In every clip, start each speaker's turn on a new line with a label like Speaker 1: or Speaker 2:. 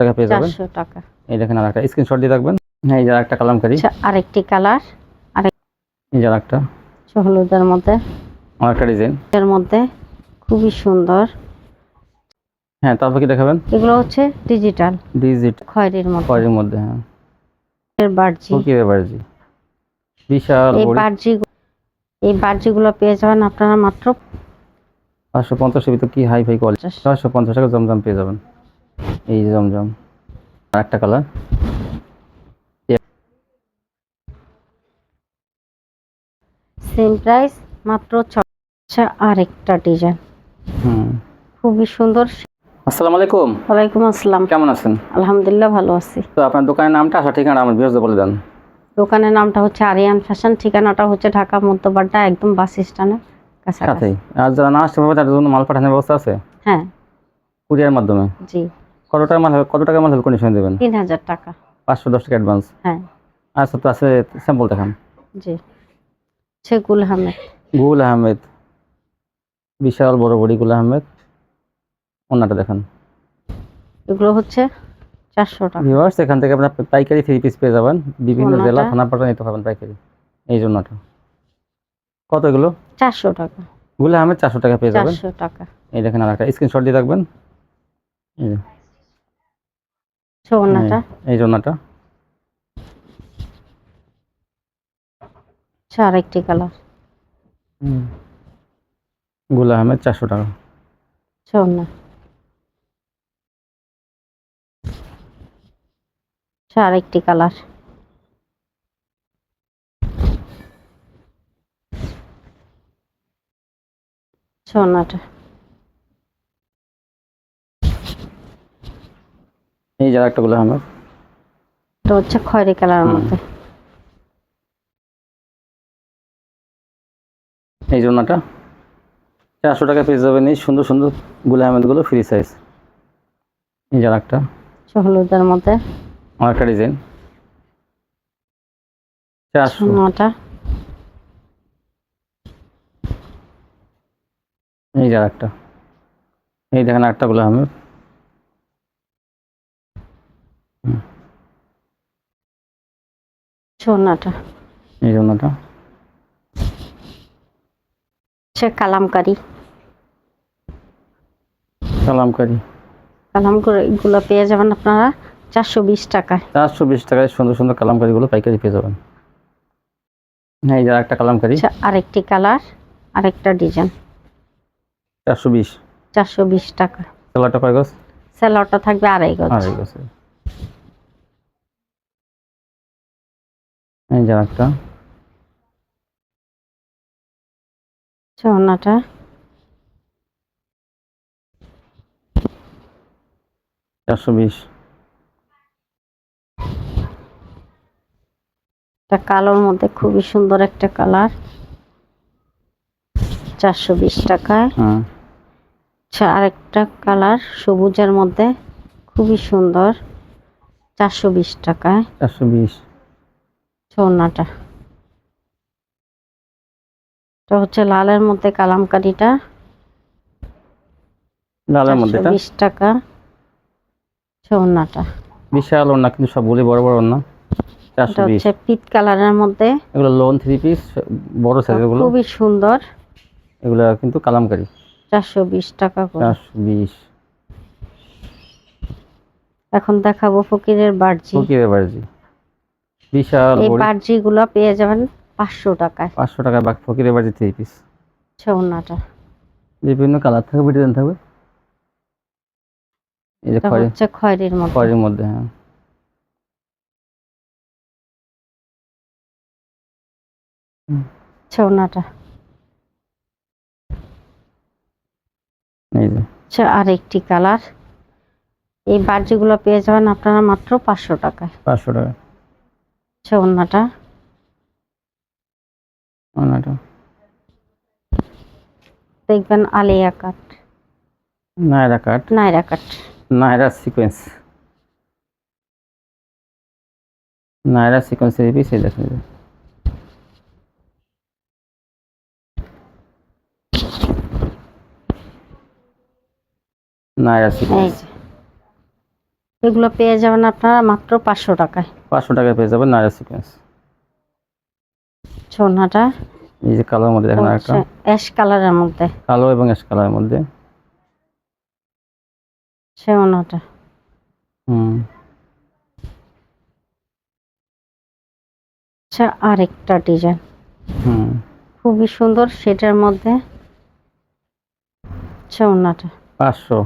Speaker 1: টাকা পেয়ে যাবেন।
Speaker 2: 400 টাকা।
Speaker 1: এই দেখেন আরেকটা স্ক্রিনশট দিয়ে রাখবেন। এই যে আরেকটা কালামকারী,
Speaker 2: আরেকটি কালার,
Speaker 1: এই যে আরেকটা
Speaker 2: হলুদের মধ্যে,
Speaker 1: আরেকটা ডিজাইন
Speaker 2: এর মধ্যে খুবই সুন্দর।
Speaker 1: হ্যাঁ, তারপর কি দেখাবেন?
Speaker 2: এগুলো হচ্ছে ডিজিটাল খয়েরির মধ্যে,
Speaker 1: খয়েরির মধ্যে। হ্যাঁ,
Speaker 2: এর বার্জি,
Speaker 1: ফকিরের বার্জি, বিশাল বড়ি।
Speaker 2: এই বার্জিগুলো পেয়ে যাবেন আপনারা মাত্র
Speaker 1: 550 এর ভিতর কি হাই ফাই কোয়ালিটি। 650 টাকা জমজম পেয়ে যাবেন। এই যে জমজম আরেকটা কালার,
Speaker 2: সেম প্রাইস মাত্র 6। আরেকটা ডিজাইন খুবই সুন্দর।
Speaker 1: আসসালামু আলাইকুম।
Speaker 2: ওয়ালাইকুম আসসালাম।
Speaker 1: কেমন আছেন?
Speaker 2: আলহামদুলিল্লাহ ভালো আছি।
Speaker 1: তো আপনার দোকানের নামটা, আসার ঠিকানা আমার ভিউয়ারদের বলে দেন।
Speaker 2: দোকানের নামটা হচ্ছে আরিয়ান ফ্যাশন, ঠিকানাটা হচ্ছে ঢাকা মধ্যবাড্ডা, একদম বাস স্ট্যান্ডের কাছাকাছি।
Speaker 1: আর যারা না আসতে পারবে তাদের জন্য মাল পাঠানোর ব্যবস্থা আছে?
Speaker 2: হ্যাঁ,
Speaker 1: কুরিয়ার মাধ্যমে।
Speaker 2: জি।
Speaker 1: কত টাকা মাল হবে, কন্ডিশন দেবেন?
Speaker 2: 3000 টাকা।
Speaker 1: 510 টাকা অ্যাডভান্স।
Speaker 2: হ্যাঁ,
Speaker 1: আচ্ছা, তো আছে স্যাম্পল দেখান।
Speaker 2: জি। গুল আহমেদ।
Speaker 1: গুল আহমেদ, বিশাল বড় বডি গুল আহমেদ। ওনাটা দেখান।
Speaker 2: এগুলো হচ্ছে 400 টাকা।
Speaker 1: ভিউয়ার্স, এখান থেকে আপনার পাইকারি 3 পিস পেয়ে যাবেন, বিভিন্ন জেলা থানা পাটা নিতে পারবেন পাইকারি। এই জন্যটা কত? এগুলো
Speaker 2: 400 টাকা।
Speaker 1: গুল আহমেদ 400 টাকা পেয়ে যাবেন।
Speaker 2: 400 টাকা।
Speaker 1: এই দেখেন আরেকটা স্ক্রিনশট দিয়ে রাখবেন। এই জন্যটা
Speaker 2: আরেকটি কালার,
Speaker 1: গুল আহমেদ 400 টাকা।
Speaker 2: আরেকটি কালার, সোনাটা।
Speaker 1: এই যে আরেকটা গুল আহমেদ,
Speaker 2: এটা হচ্ছে খয়েরি কালারের মধ্যে।
Speaker 1: এই জন্যটা 400 টাকা পেয়ে যাবেন। এই সুন্দর সুন্দর গুল আহমেদ গুলো ফ্রি সাইজ। এই যে আরেকটা
Speaker 2: হলুদের মধ্যে,
Speaker 1: আরেকটা ডিজাইন 400। এই যে আরেকটা, এই দেখেন আরেকটা গুল আহমেদ।
Speaker 2: সোনাটা।
Speaker 1: এই জন্যটা
Speaker 2: কালামকারী। এগুলো পেয়ে যাবেন আপনারা 420 টাকায়।
Speaker 1: 420 টাকায় সুন্দর সুন্দর কালামকারী গুলো পাইকারি পেয়ে যাবেন। এই যে আরেকটা কালামকারী,
Speaker 2: আরেকটি কালার, আরেকটা ডিজাইন 420 টাকা।
Speaker 1: সেলারটা কয় গজ?
Speaker 2: সেলারটা থাকবে 2.5 গজ।
Speaker 1: এই যে আরেকটা
Speaker 2: সোনাটা। কালোর মধ্যে খুবই সুন্দর একটা কালার, 420 টাকায়। আরেকটা কালার সবুজের মধ্যে খুবই সুন্দর, 420 টাকায়। সোনাটা। এটা হচ্ছে লালের মধ্যে কালামকারীটা,
Speaker 1: লালের মধ্যে
Speaker 2: 20 টাকা। সোনাটা
Speaker 1: বিশাল ওড়না, কিন্তু সবগুলি বড় বড় ওড়না। 420।
Speaker 2: পিট কালারের মধ্যে,
Speaker 1: এগুলো লোন 3 পিস, বড় সাইজের গুলো
Speaker 2: খুবই সুন্দর।
Speaker 1: এগুলো কিন্তু কালামকারী,
Speaker 2: 420 টাকা করে।
Speaker 1: 420।
Speaker 2: এখন দেখাবো ফকিরের বার্জি।
Speaker 1: বিশাল
Speaker 2: এই বার্জি গুলো পেয়ে যাবেন 500 টাকায়।
Speaker 1: 500 টাকা ফকিরের বার্জি 3 পিস।
Speaker 2: সোনাটা
Speaker 1: বিভিন্ন কালার থাকবে, ডিজাইন থাকবে। এই যে খয়েরির মধ্যে। হ্যাঁ,
Speaker 2: সোনাটা।
Speaker 1: এই যে
Speaker 2: আরেকটি কালার। এই বার্জিগুলো পেয়ে যাবেন আপনারা মাত্র 500 টাকায়।
Speaker 1: 500 টাকা।
Speaker 2: সোনাটা দেখবেন আলিয়া কাট, নায়রা
Speaker 1: সিকোয়েন্স, এই পিস। এই দেখেন নায়রা সিকোয়েন্স।
Speaker 2: এগুলো পেয়ে যাবেন আপনারা মাত্র 500 টাকায়।
Speaker 1: 500 টাকায় পেয়ে যাবেন নায়রা সিকোয়েন্স।
Speaker 2: ছোনাটা
Speaker 1: এই যে কালোর মধ্যে দেখেন আরেকটা,
Speaker 2: অ্যাশ কালারের মধ্যে
Speaker 1: কালো এবং অ্যাশ কালারের মধ্যে।
Speaker 2: ছোনাটা
Speaker 1: হুম,
Speaker 2: আচ্ছা, আরেকটা ডিজাইন
Speaker 1: হুম,
Speaker 2: খুবই সুন্দর সেটার মধ্যে ছোনাটা।
Speaker 1: 500।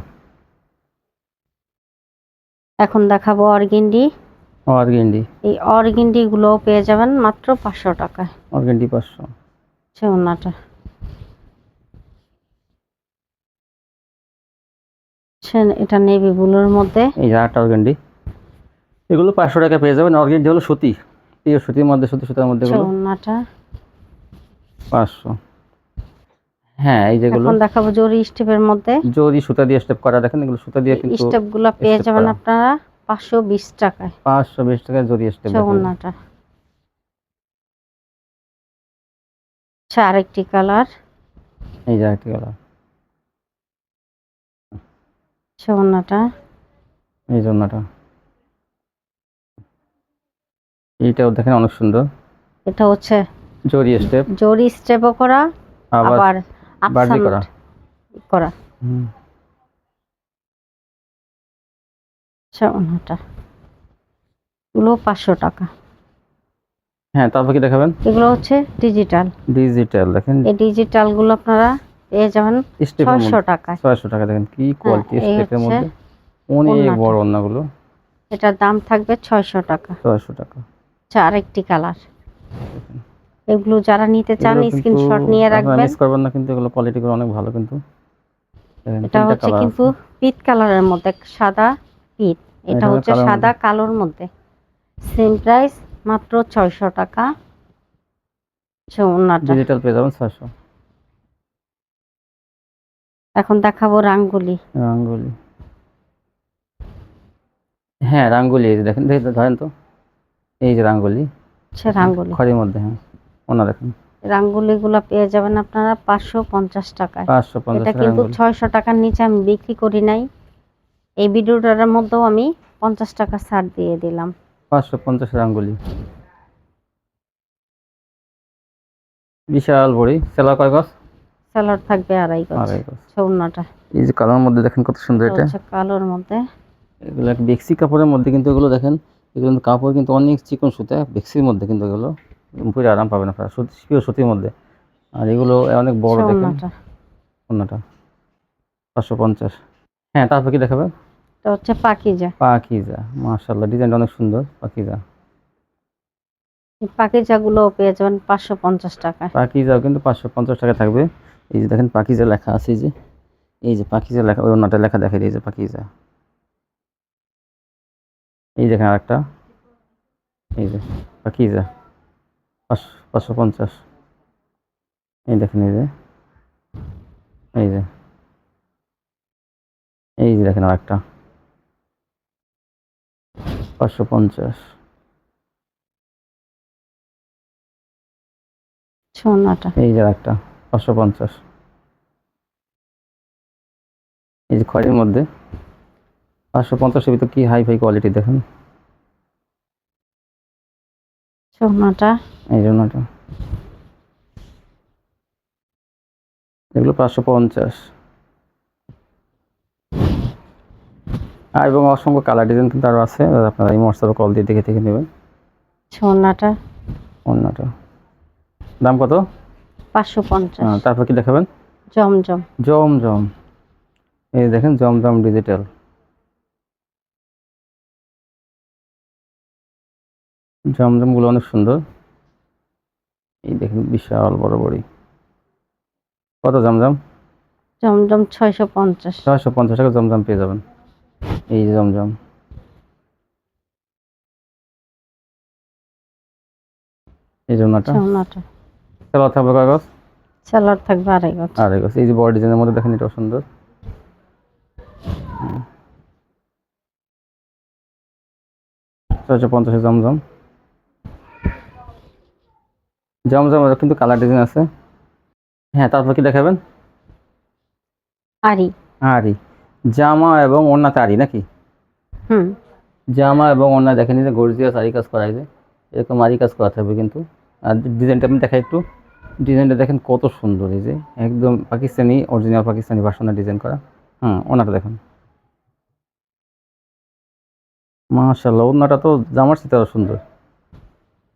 Speaker 2: এখন দেখাবো অর্গেন্ডি।
Speaker 1: অর্গেন্ডি,
Speaker 2: এই অর্গেন্ডি গুলো পেয়ে যাবেন মাত্র 500 টাকায়।
Speaker 1: অর্গেন্ডি 500।
Speaker 2: ছোনাটা এটা নেভি ব্লুর মধ্যে।
Speaker 1: এই যে আরেকটা অর্গেন্ডি, এগুলো 500 টাকা পেয়ে যাবেন। অর্গেন্ডি হলো সুতি, পিওর সুতির মধ্যে, সুতি সুতার মধ্যে এগুলো
Speaker 2: ছোনাটা
Speaker 1: 500। হ্যাঁ, এই যেগুলো
Speaker 2: এখন দেখাবো জরি স্টেপের মধ্যে।
Speaker 1: জরি সুতা দিয়ে স্টেপ করা, দেখেন এগুলো সুতা দিয়ে কিন্তু
Speaker 2: স্টেপ গুলো পেয়ে
Speaker 1: step
Speaker 2: যাবেন
Speaker 1: করা।
Speaker 2: আপনারা 520 টাকায়।
Speaker 1: 520 টাকায় জরি স্টেপ দেখেন।
Speaker 2: ছোনাটা আচ্ছা, আরেকটি কালার
Speaker 1: এই যে আরেকটি কালার,
Speaker 2: ছোনাটা
Speaker 1: এই জন্যটা, এইটাও দেখেন অনেক সুন্দর,
Speaker 2: এটা হচ্ছে
Speaker 1: জরি স্টেপ,
Speaker 2: জরি স্টেপও করা
Speaker 1: আবার
Speaker 2: আবার
Speaker 1: বাড়তি
Speaker 2: আপসান
Speaker 1: করা।
Speaker 2: করা।
Speaker 1: হুম,
Speaker 2: ছোনাটা গুলো 500 টাকা।
Speaker 1: হ্যাঁ, তারপর কি দেখাবেন?
Speaker 2: এগুলো হচ্ছে ডিজিটাল।
Speaker 1: ডিজিটাল দেখেন,
Speaker 2: এই ডিজিটাল গুলো আপনারা পেয়ে যাবেন
Speaker 1: স্টেপের
Speaker 2: 600
Speaker 1: মধ্যে
Speaker 2: টাকায়।
Speaker 1: 600 টাকা, দেখেন কি কোয়ালিটি
Speaker 2: এই
Speaker 1: স্টেপের
Speaker 2: হচ্ছে
Speaker 1: মধ্যে, অনেক
Speaker 2: ওড়নাটা।
Speaker 1: বড় ওড়নাগুলো।
Speaker 2: এটার দাম থাকবে 600 টাকা।
Speaker 1: 600 টাকা।
Speaker 2: আচ্ছা, আরেকটি কালার। এগুলো যারা নিতে চান
Speaker 1: এগুলো কিন্তু
Speaker 2: স্ক্রিনশট নিয়ে
Speaker 1: আপনারা
Speaker 2: রাখবেন।
Speaker 1: মিস করবেন না, কিন্তু এগুলো কোয়ালিটিগুলো অনেক ভালো কিন্তু। দেখেন
Speaker 2: এটা
Speaker 1: 3টা
Speaker 2: হচ্ছে
Speaker 1: কালার
Speaker 2: কিন্তু
Speaker 1: আছে।
Speaker 2: পিট কালারের মধ্যে, সাদা পিট। এটা
Speaker 1: হলো
Speaker 2: হচ্ছে
Speaker 1: কালোর
Speaker 2: সাদা
Speaker 1: মধ্যে।
Speaker 2: কালোর মধ্যে। সেম প্রাইস মাত্র 600 টাকা। ওড়নাটা
Speaker 1: ডিজিটাল পেয়ে যাবেন 600।
Speaker 2: এখন দেখাবো রাঙ্গুলি।
Speaker 1: রাঙ্গুলি, হ্যাঁ রাঙ্গুলি, এই যে দেখেন, ধরেন তো, এই যে রাঙ্গুলি,
Speaker 2: আচ্ছা, রাঙ্গুলি।
Speaker 1: খড়ির মধ্যে, হ্যাঁ ওনা দেখেন,
Speaker 2: রাঙ্গুলি গুলো পেয়ে যাবেন আপনারা 550 টাকায়।
Speaker 1: 550
Speaker 2: এটা
Speaker 1: টাকা
Speaker 2: কিন্তু
Speaker 1: রাঙ্গুলি।
Speaker 2: 600 টাকার নিচে আমি বিক্রি করি নাই। এই ভিডিওটার মধ্যেও আমি 50 টাকা ছাড় দিয়ে দিলাম।
Speaker 1: 550 রাঙ্গুলি, বিশাল বড়ি, সেলা কয় গজ?
Speaker 2: স্যালাড থাকবে 2.5 গজ।
Speaker 1: আড়াই গজ।
Speaker 2: ওড়নাটা
Speaker 1: এই যে কালোর মধ্যে দেখেন কত সুন্দর এটা।
Speaker 2: হচ্ছে কালোর মধ্যে।
Speaker 1: এগুলো এক বেক্সি কাপড়ের মধ্যে, কিন্তু এগুলো দেখেন, এগুলো কিন্তু কাপড় কিন্তু অনেক চিকন সুতা, বেক্সির মধ্যে কিন্তু এগুলো পরে আরাম পাবেন আপনারা, সুতি, পিওর সুতির মধ্যে। আর এগুলো অনেক বড় দেখেন।
Speaker 2: ওড়নাটা
Speaker 1: ওনাটা 550। হ্যাঁ, তারপর কি দেখাবেন?
Speaker 2: এটা হচ্ছে পাকিজা।
Speaker 1: পাকিজা, মাশাআল্লাহ, ডিজাইনটা অনেক সুন্দর। পাকিজা,
Speaker 2: এই পাকিজা গুলো পেয়ে যাবেন 550 টাকায়।
Speaker 1: পাকিজাও কিন্তু 550 টাকা থাকবে। এই যে দেখেন পাকিজা লেখা আছে, এই যে, এই যে পাকিজা লেখা, ওই ওনাটা লেখা দেখেন, এই যে পাকিজা। এই দেখেন আরেকটা, এই যে পাকিজা 550। এই দেখেন, এই যে, এই যে, এই যে দেখেন আরেকটা 550।
Speaker 2: ওড়নাটা
Speaker 1: এই যে আরেকটা 550। এই যে খয়ের মধ্যে 550-এর ভিতর কি হাই ফাই কোয়ালিটি দেখেন।
Speaker 2: ওড়নাটা
Speaker 1: এই জন্যটা, এগুলো 550। আর এবং অসংখ্য কালার ডিজাইন কিন্তু আরও আছে, আপনারা এই হোয়াটসঅ্যাপে কল দিয়ে দেখে দেখে নেবেন।
Speaker 2: ওড়নাটা
Speaker 1: অন্যটা দাম কত?
Speaker 2: 550।
Speaker 1: তারপর কি দেখাবেন?
Speaker 2: জমজম
Speaker 1: জমজম, এই দেখেন জমজম ডিজিটাল, জমজমগুলো অনেক সুন্দর। এই দেখেন বিশাল বড় বড়ি। কত জমজম?
Speaker 2: জমজম 650।
Speaker 1: 650 টাকা জমজম পেয়ে যাবেন। এই যে জমজম, এই জন্যটা
Speaker 2: ওড়নাটা
Speaker 1: চলো থাকবে কয় গজ?
Speaker 2: স্যালাড থাকবে 2.5 গজ।
Speaker 1: আড়াই গজ। এই যে বড় ডিজাইনের মধ্যে দেখেন, এটাও সুন্দর। 650 জমজম, জমজম কিন্তু কালার ডিজাইন আছে। হ্যাঁ, তারপর কি দেখাবেন?
Speaker 2: আরি।
Speaker 1: আরি, জামা এবং ওড়নাতে আরি নাকি?
Speaker 2: হুম
Speaker 1: জামা এবং অন্য দেখেন যে গর্জিয়াস আরি কাজ করা আছে, এরকম আরি কাজ করা থাকবে কিন্তু। আর ডিজাইনটা আমি দেখাই একটু, ডিজাইনটা দেখেন কত সুন্দর, এই যে একদম পাকিস্তানি অরিজিনাল পাকিস্তানি ভার্সনের ডিজাইন করা। ওনাটা দেখেন, মাশাআল্লাহ, ওনাটা তো জামার চেয়ে আরো সুন্দর।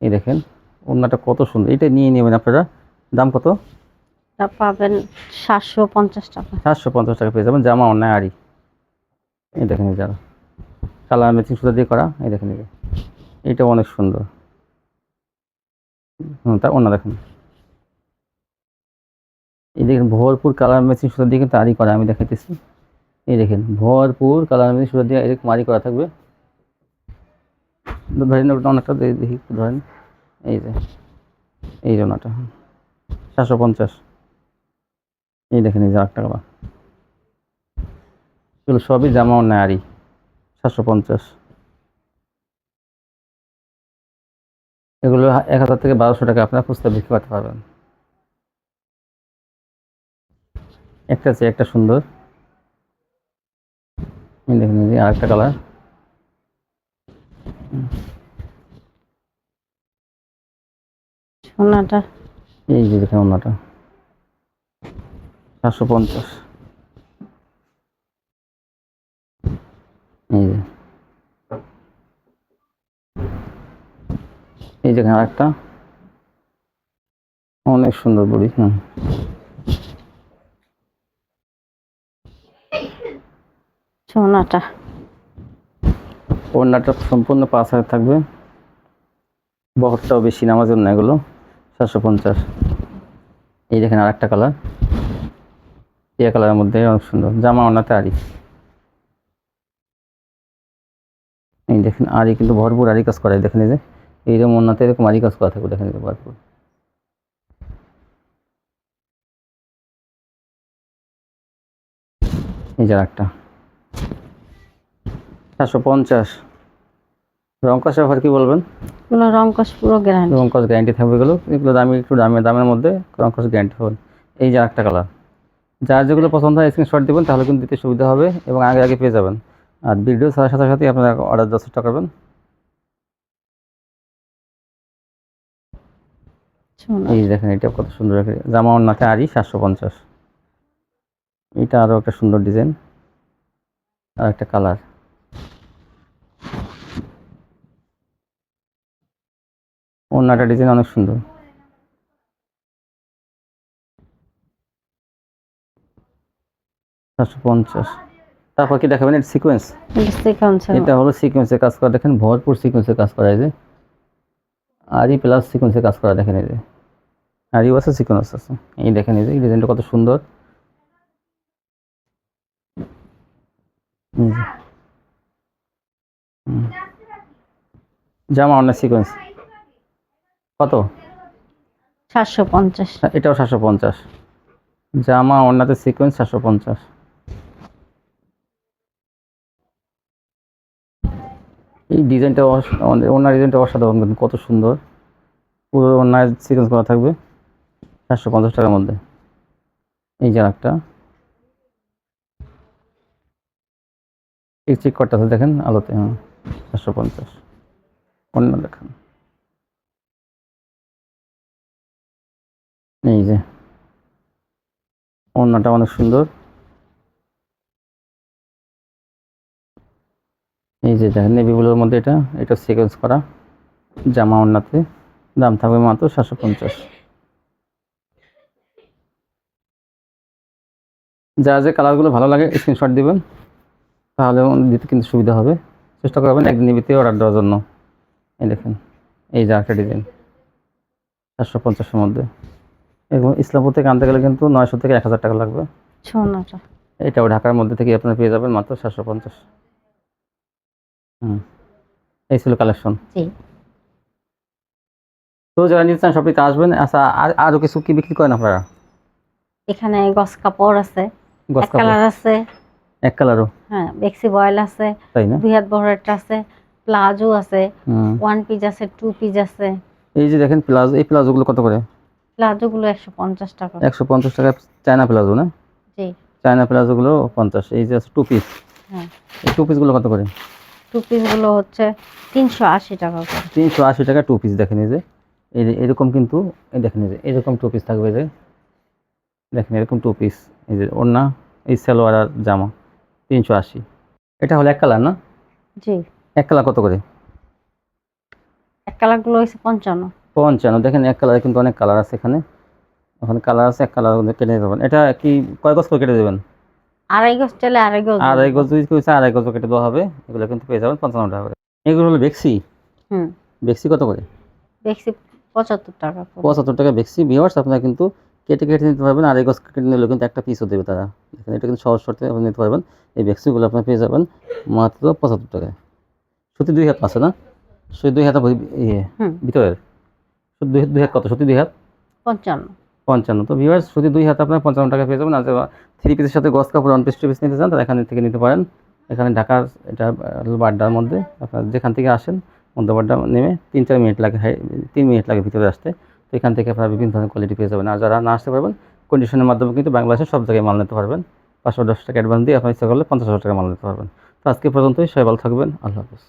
Speaker 1: এই দেখেন ওনাটা কত সুন্দর, এটা নিয়ে নেবেন আপনারা। দাম কত?
Speaker 2: তা পাবেন 750 টাকা।
Speaker 1: 750 টাকা পেয়ে যাবেন, জামা অন্যায় আরি। এই দেখেন এই যারা কালার ম্যাচিং সুতা দিয়ে করা, এই দেখেন এই যে, এটা অনেক সুন্দর। তা অন্য দেখেন, এই দেখেন ভরপুর কালার ম্যাচিং সুতা দিয়ে কিন্তু আরি করা, আমি দেখাইতেছি। এই দেখেন ভরপুর কালার ম্যাচিং সুতা দিয়ে এরকম আরি করা থাকবে। ধরেন অনেকটা দেখি একটু ধরেন, এই যে এই জন্যটা 750। এই দেখেন এই যে আরেকটা কালার, এগুলো সবই জামা অন্যায় আরি, 750। এগুলো 1000 থেকে 1200 টাকা আপনারা খুচরা বিক্রি করতে পারবেন। একটা চেয়ে একটা সুন্দর। এই দেখেন এই যে আরেকটা কালার,
Speaker 2: সোনাটা
Speaker 1: এই যে দেখেন অন্যটা 750। এই যে এই দেখেন আরেকটা অনেক সুন্দর বড়ি।
Speaker 2: সোনাটা
Speaker 1: ওড়নাটা সম্পূর্ণ 5000 থাকবে, বহরটাও বেশি নামার জন্য, এগুলো 750। এই দেখেন আরেকটা কালার, টিয়া কালারের মধ্যে অনেক সুন্দর, জামা ওড়নাতে আরি। এই দেখেন আরি কিন্তু ভরপুর আরি কাজ করা, দেখেন এই যে এইরকম ওড়নাতে এরকম আরি কাজ করা থাকবে, দেখেন এই যে ভরপুর। এই যে আরেকটা 750। রং কষা অফার কি বলবেন?
Speaker 2: এগুলো রংকশ পুরো গ্যারান্টি।
Speaker 1: রং কস গ্যারান্টি থাকবে, এগুলো এগুলো দামি, একটু দামের মধ্যে রং কস গ্যারান্টি হবে। এই যে আরেকটা কালার, যার যেগুলো পছন্দ হয় স্ক্রিনশট দেবেন, তাহলে কিন্তু দিতে সুবিধা হবে এবং আগে আগে পেয়ে যাবেন। আর ভিডিও ছাড়ার সাথে সাথে আপনারা অর্ডার দেওয়ার চেষ্টা করবেন।
Speaker 2: সোনা
Speaker 1: এই দেখেন এটা কত সুন্দর, জামা ওড়নাতে আরি 750। এটা আরও একটা সুন্দর ডিজাইন, আর একটা কালার। ওড়নাটা ডিজাইন অনেক সুন্দর, 750। তারপর কি দেখাবেন? এটা সিকোয়েন্স, এটা হলো সিকোয়েন্সের কাজ করা, দেখেন ভরপুর সিকোয়েন্সের কাজ করা, এই যে আরি প্লাস সিকোয়েন্সের কাজ করা, দেখেন এই যে আরিও আছে সিকোয়েন্স আছে। এই দেখেন এই যে এই ডিজাইনটা কত সুন্দর। এই যে, জামা অন্য সিকোয়েন্স কত?
Speaker 2: 750।
Speaker 1: এটাও 750, জামা অন্যতে সিকোয়েন্স 750। এই ডিজাইনটা ওনার ডিজাইনটা অসাধারণ, কিন্তু কত সুন্দর, পুরো ওনার সিকোয়েন্স করা থাকবে 750 টাকার মধ্যে। এই যে একটা চেক করতেছে, দেখেন আলোতে, 750। অন্য দেখেন, এই যে ওড়নাটা অনেক সুন্দর। এই যে দেখেন নেভিগুলোর মধ্যে এটা এটা সিকোয়েন্স করা, জামা ওড়নাতে, দাম থাকবে মাত্র 750। যার যে কালারগুলো ভালো লাগে স্ক্রিনশট দিবেন, তাহলে দিতে কিন্তু সুবিধা হবে। চেষ্টা করবেন একদিনের ভিতরে অর্ডার দেওয়ার জন্য। এই দেখেন এই যে একটা ডিজাইন 750-এর মধ্যে, এবং ইসলামপুর থেকে আনতে গেলে কিন্তু 900 থেকে 1000 টাকা লাগবে।
Speaker 2: সোনাটা
Speaker 1: এটাও ঢাকার মধ্যে থেকে আপনারা পেয়ে যাবেন মাত্র 750। এই ছিল কালেকশন।
Speaker 2: জি।
Speaker 1: তো যারা নিতে চান সবটিতে আসবেন। আচ্ছা, আরও কিছু কি বিক্রি করেন আপনারা?
Speaker 2: এখানে গস কাপড় আছে,
Speaker 1: গস
Speaker 2: এক
Speaker 1: কাপড়
Speaker 2: কালার আছে,
Speaker 1: এক কালারও,
Speaker 2: হ্যাঁ বেক্সি বয়েল আছে,
Speaker 1: তাই না?
Speaker 2: 2 হাত বহরেরটা আছে, প্লাজো আছে,
Speaker 1: হুম।
Speaker 2: 1 পিস আছে, 2 পিস আছে।
Speaker 1: এই যে দেখেন প্লাজো, এই প্লাজোগুলো কত করে?
Speaker 2: প্লাজোগুলো 150 টাকা।
Speaker 1: 150 টাকা চায়না প্লাজো না?
Speaker 2: জি।
Speaker 1: চায়না প্লাজোগুলো 50। এই যে আছে টু পিস,
Speaker 2: হ্যাঁ
Speaker 1: এই টু পিসগুলো কত করে?
Speaker 2: টু পিসগুলো হচ্ছে 380 টাকা করে।
Speaker 1: 380 টাকা 2 পিস। দেখেন এই যে এরকম কিন্তু এই দেখেন এই যে এরকম 2 পিস থাকবে, এই যে দেখেন এরকম 2 পিস। এই যে ওড়না, এই সালোয়ার আর জামা 380। এটা হলো এক কালার না?
Speaker 2: জি,
Speaker 1: এক কালার কত করে?
Speaker 2: এক কালারগুলো হচ্ছে 55।
Speaker 1: 55। দেখেন এক কালারে কিন্তু অনেক কালার আছে এখানে। ওখানে কালার আছে, এক কালার কেটে নিতে পারবেন। এটা কি কয় গজ করে কেটে দেবেন?
Speaker 2: আড়াই গজ চাইলে আড়াই গজ দিয়ে
Speaker 1: আড়াই
Speaker 2: দেব।
Speaker 1: গজ যদি কইছে আড়াই গজ কেটে দেওয়া হবে। এগুলো কিন্তু পেয়ে যাবেন 55 টাকা করে। এগুলো হলো বেক্সি।
Speaker 2: হুম,
Speaker 1: বেক্সি কত করে?
Speaker 2: দেখছি 75 টাকা করে।
Speaker 1: 75 টাকা বেক্সি। ভিউয়ার্স আপনারা কিন্তু কেটে কেটে নিতে পারবেন, আড়াই গজ কেটে নিলেও কিন্তু একটা পিসও দেবে তারা। দেখেন এটা কিন্তু সহজ শর্তে আপনি নিতে পারবেন। এই বেক্সিগুলো আপনারা পেয়ে যাবেন মাত্র 75 টাকায়। সত্যি 2 হাত আছে না? সত্যি 2 হাত ইয়ে
Speaker 2: হুম,
Speaker 1: ভিতরের সত্যি 2 হাত কত? সত্যি 2 হাত
Speaker 2: 55।
Speaker 1: 55। তো ভিউয়ার্স সত্যি 2 হাত আপনার 55 টাকা পেয়ে যাবেন। আর 3 পিসের সাথে গজ কাপড় 1 পিস 2 পিস নিতে চান তারা এখান থেকে নিতে পারেন। এখানে ঢাকার এটা বাড্ডার মধ্যে আপনার যেখান থেকে আসেন মধ্যবাড্ডা নেমে 3-4 মিনিট লাগে, 3 মিনিট লাগে ভিতরে আসতে। তো এখান থেকে আপনারা বিভিন্ন ধরনের কোয়ালিটি পেয়ে যাবেন। আর যারা না আসতে পারবেন কন্ডিশনের মাধ্যমে কিন্তু বাংলাদেশের সব জায়গায় মাল নিতে পারবেন। 510 টাকা অ্যাডভান্স দিয়ে আপনার ইচ্ছা করলে 50,000 টাকা মাল নিতে পারবেন। তো আজকে পর্যন্তই, সবাই ভালো থাকবেন। আল্লাহ হাফেজ।